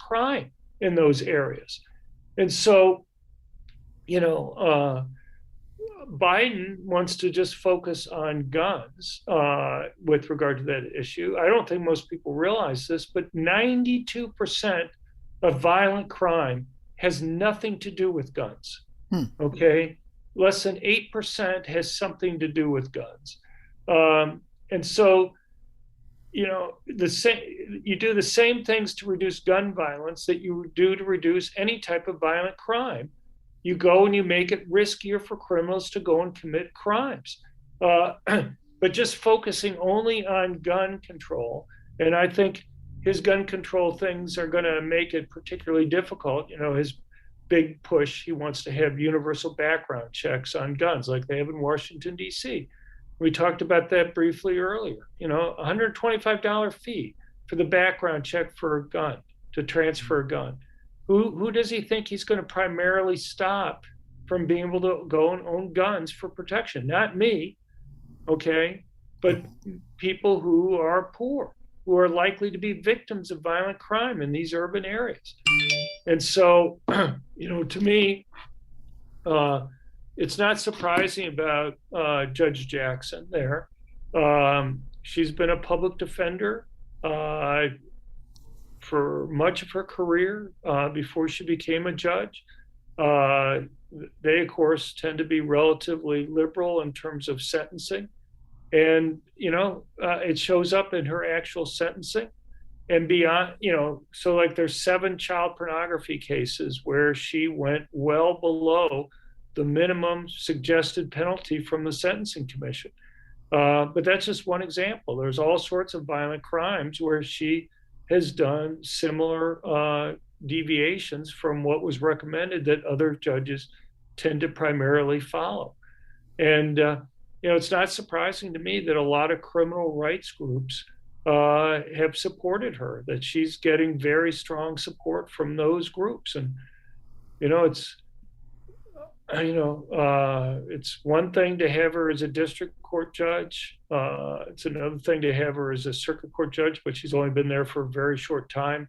crime in those areas. And so, Biden wants to just focus on guns with regard to that issue. I don't think most people realize this, but 92% of violent crime has nothing to do with guns. Okay? Less than 8% has something to do with guns. And so, you do the same things to reduce gun violence that you do to reduce any type of violent crime. You go and you make it riskier for criminals to go and commit crimes. But just focusing only on gun control, and I think his gun control things are going to make it particularly difficult. His big push, he wants to have universal background checks on guns like they have in Washington, D.C. We talked about that briefly earlier. $125 fee for the background check for a gun, to transfer a gun. Who does he think he's going to primarily stop from being able to go and own guns for protection? Not me, okay? But people who are poor, who are likely to be victims of violent crime in these urban areas. And so, to me, it's not surprising about Judge Jackson there. She's been a public defender for much of her career before she became a judge. They, of course, tend to be relatively liberal in terms of sentencing. And, it shows up in her actual sentencing and beyond, so like there's 7 child pornography cases where she went well below the minimum suggested penalty from the Sentencing Commission. But that's just one example. There's all sorts of violent crimes where she has done similar deviations from what was recommended that other judges tend to primarily follow. And, it's not surprising to me that a lot of criminal rights groups have supported her, that she's getting very strong support from those groups. And, it's one thing to have her as a district court judge. It's another thing to have her as a circuit court judge, but she's only been there for a very short time,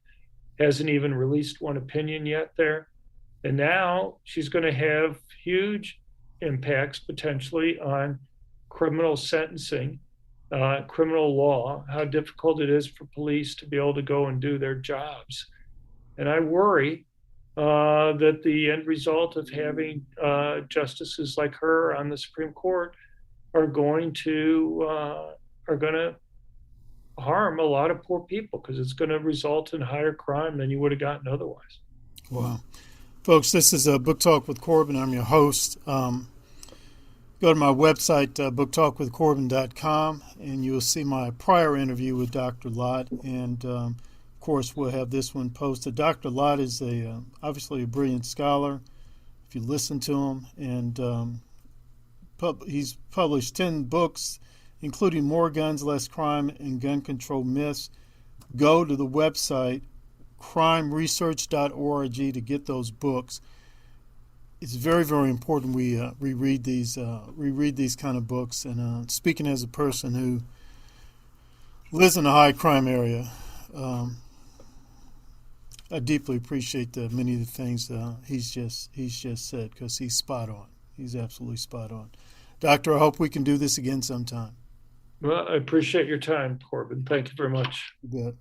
hasn't even released one opinion yet there. And now she's going to have huge impacts potentially on criminal sentencing, criminal law, how difficult it is for police to be able to go and do their jobs. And I worry that the end result of having justices like her on the Supreme Court are going to harm a lot of poor people, because it's going to result in higher crime than you would have gotten otherwise. Wow. Folks, this is Book Talk with Corbin. I'm your host. Go to my website, booktalkwithcorbin.com, and you'll see my prior interview with Dr. Lott. And, of course, we'll have this one posted. Dr. Lott is obviously a brilliant scholar, if you listen to him. And he's published 10 books, including More Guns, Less Crime, and Gun Control Myths. Go to the website, crimeresearch.org, to get those books. It's very, very important we reread these kind of books. And speaking as a person who lives in a high crime area, I deeply appreciate many of the things he's just said, because he's spot on. He's absolutely spot on. Doctor, I hope we can do this again sometime. Well, I appreciate your time, Corbin. Thank you very much. You bet.